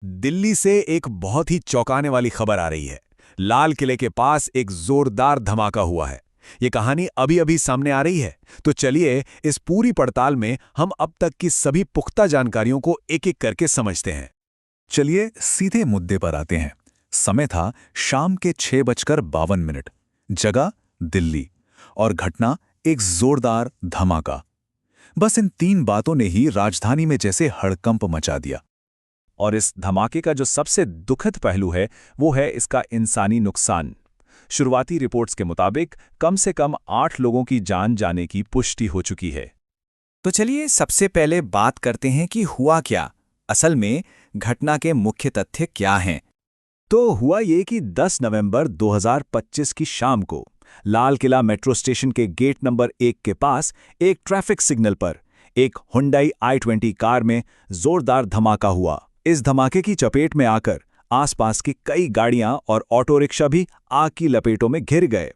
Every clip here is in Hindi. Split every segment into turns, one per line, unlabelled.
दिल्ली से एक बहुत ही चौंकाने वाली खबर आ रही है। लाल किले के पास एक जोरदार धमाका हुआ है। ये कहानी अभी अभी सामने आ रही है, तो चलिए इस पूरी पड़ताल में हम अब तक की सभी पुख्ता जानकारियों को एक एक करके समझते हैं।
चलिए सीधे मुद्दे पर आते हैं। समय था शाम के 6:52। जगह दिल्ली। और घटना एक जोरदार धमाका। बस इन 3 बातों ने ही राजधानी में जैसे हड़कंप मचा दिया।
और इस धमाके का जो सबसे दुखद पहलू है वो है इसका इंसानी नुकसान। शुरुआती रिपोर्ट्स के मुताबिक कम से कम 8 लोगों की जान जाने की पुष्टि हो चुकी है।
तो चलिए सबसे पहले बात करते हैं कि हुआ क्या। असल में घटना के मुख्य तथ्य क्या हैं।
तो हुआ ये कि 10 नवंबर 2025 की शाम को लाल किला मेट्रो स्टेशन के गेट नंबर 1 के पास एक ट्रैफिक सिग्नल पर एक हुंडई i20 कार में जोरदार धमाका हुआ। इस धमाके की चपेट में आकर आसपास की कई गाड़ियां और ऑटो रिक्शा भी आग की लपेटों में घिर गए।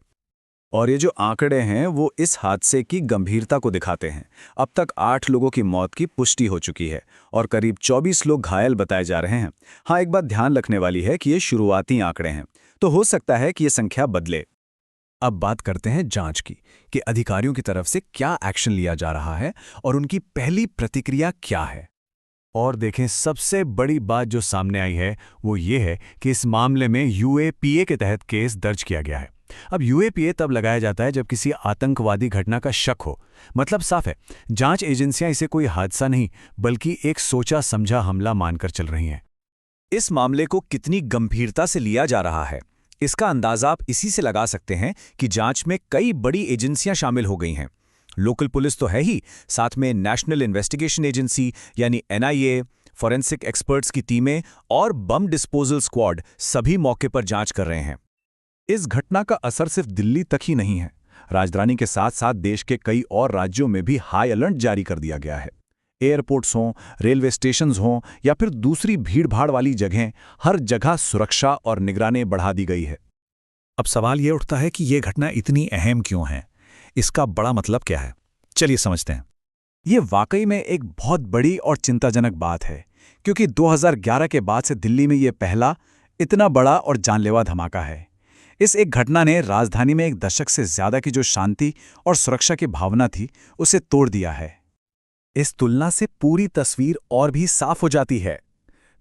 और ये जो आंकड़े हैं वो इस हादसे की गंभीरता को दिखाते हैं। अब तक 8 लोगों की मौत की पुष्टि हो चुकी है और करीब 24 लोग घायल बताए जा रहे हैं। हाँ, एक बात ध्यान रखने वाली है कि ये शुरुआती आंकड़े हैं, तो हो सकता है कि ये संख्या बदले।
अब बात करते हैं जांच की कि अधिकारियों की तरफ से क्या एक्शन लिया जा रहा है और उनकी पहली प्रतिक्रिया क्या है। और देखें, सबसे बड़ी बात जो सामने आई है वो ये है कि इस मामले में यूएपीए के तहत केस दर्ज किया गया है। अब यूएपीए तब लगाया जाता है जब किसी आतंकवादी घटना का शक हो। मतलब साफ है, जांच एजेंसियां इसे कोई हादसा नहीं बल्कि एक सोचा समझा हमला मानकर चल रही हैं।
इस मामले को कितनी गंभीरता से लिया जा रहा है, इसका अंदाजा आप इसी से लगा सकते हैं कि जांच में कई बड़ी एजेंसियां शामिल हो गई हैं। लोकल पुलिस तो है ही, साथ में नेशनल इन्वेस्टिगेशन एजेंसी यानी एनआईए, फॉरेंसिक एक्सपर्ट्स की टीमें और बम डिस्पोजल स्क्वाड सभी मौके पर जांच कर रहे हैं।
इस घटना का असर सिर्फ दिल्ली तक ही नहीं है। राजधानी के साथ साथ देश के कई और राज्यों में भी हाई अलर्ट जारी कर दिया गया है। एयरपोर्ट्स हों, रेलवे स्टेशंस हों या फिर दूसरी भीड़भाड़ वाली जगहें, हर जगह सुरक्षा और निगरानी बढ़ा दी गई है। अब सवाल ये उठता है कि ये घटना इतनी अहम क्यों है, इसका बड़ा मतलब क्या है। चलिए समझते हैं।
ये वाकई में एक बहुत बड़ी और चिंताजनक बात है, क्योंकि 2011 के बाद से दिल्ली में ये पहला इतना बड़ा और जानलेवा धमाका है। इस एक घटना ने राजधानी में एक दशक से ज्यादा की जो शांति और सुरक्षा की भावना थी उसे तोड़ दिया है। इस तुलना से पूरी तस्वीर और भी साफ हो जाती है।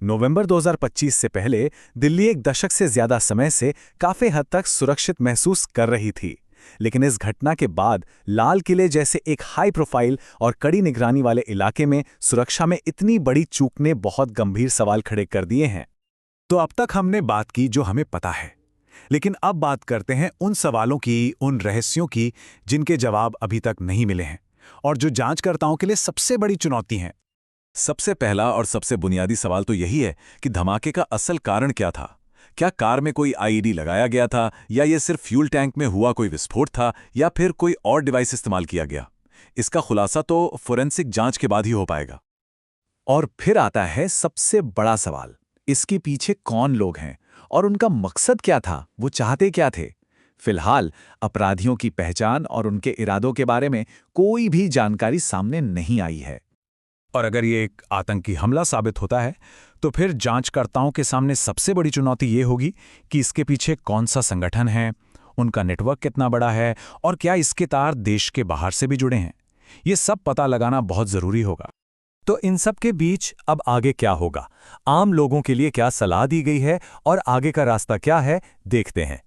नवंबर 2025 से पहले दिल्ली एक दशक से ज्यादा समय से काफी हद तक सुरक्षित महसूस कर रही थी, लेकिन इस घटना के बाद लाल किले जैसे एक हाई प्रोफाइल और कड़ी निगरानी वाले इलाके में सुरक्षा में इतनी बड़ी चूक ने बहुत गंभीर सवाल खड़े कर दिए हैं।
तो अब तक हमने बात की जो हमें पता है, लेकिन अब बात करते हैं उन सवालों की, उन रहस्यों की जिनके जवाब अभी तक नहीं मिले हैं और जो जांचकर्ताओं के लिए सबसे बड़ी चुनौती हैं।
सबसे पहला और सबसे बुनियादी सवाल तो यही है कि धमाके का असल कारण क्या था। क्या कार में कोई आईईडी लगाया गया था, या ये सिर्फ फ्यूल टैंक में हुआ कोई विस्फोट था, या फिर कोई और डिवाइस इस्तेमाल किया गया। इसका खुलासा तो फोरेंसिक जांच के बाद ही हो पाएगा। और फिर आता है सबसे बड़ा सवाल, इसके पीछे कौन लोग हैं और उनका मकसद क्या था, वो चाहते क्या थे। फिलहाल अपराधियों की पहचान और उनके इरादों के बारे में कोई भी जानकारी सामने नहीं आई है।
और अगर ये एक आतंकी हमला साबित होता है तो फिर जांचकर्ताओं के सामने सबसे बड़ी चुनौती ये होगी कि इसके पीछे कौन सा संगठन है, उनका नेटवर्क कितना बड़ा है और क्या इसके तार देश के बाहर से भी जुड़े हैं। ये सब पता लगाना बहुत जरूरी होगा।
तो इन सब के बीच अब आगे क्या होगा, आम लोगों के लिए क्या सलाह दी गई है और आगे का रास्ता क्या है, देखते हैं।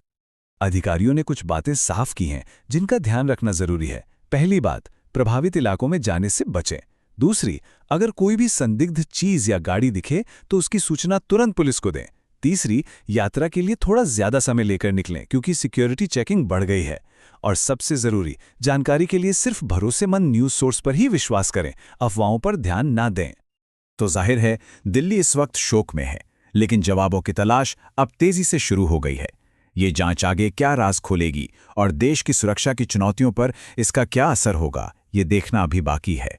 अधिकारियों ने कुछ बातें साफ की हैं जिनका ध्यान रखना जरूरी है। पहली बात, प्रभावित इलाकों में जाने से बचें। दूसरी, अगर कोई भी संदिग्ध चीज या गाड़ी दिखे तो उसकी सूचना तुरंत पुलिस को दें। तीसरी, यात्रा के लिए थोड़ा ज्यादा समय लेकर निकलें क्योंकि सिक्योरिटी चेकिंग बढ़ गई है। और सबसे जरूरी, जानकारी के लिए सिर्फ भरोसेमंद न्यूज सोर्स पर ही विश्वास करें, अफवाहों पर ध्यान ना दें। तो जाहिर है दिल्ली इस वक्त शोक में है, लेकिन जवाबों की तलाश अब तेजी से शुरू हो गई है। ये जांच आगे क्या राज खोलेगी और देश की सुरक्षा की चुनौतियों पर इसका क्या असर होगा, ये देखना अभी बाकी है।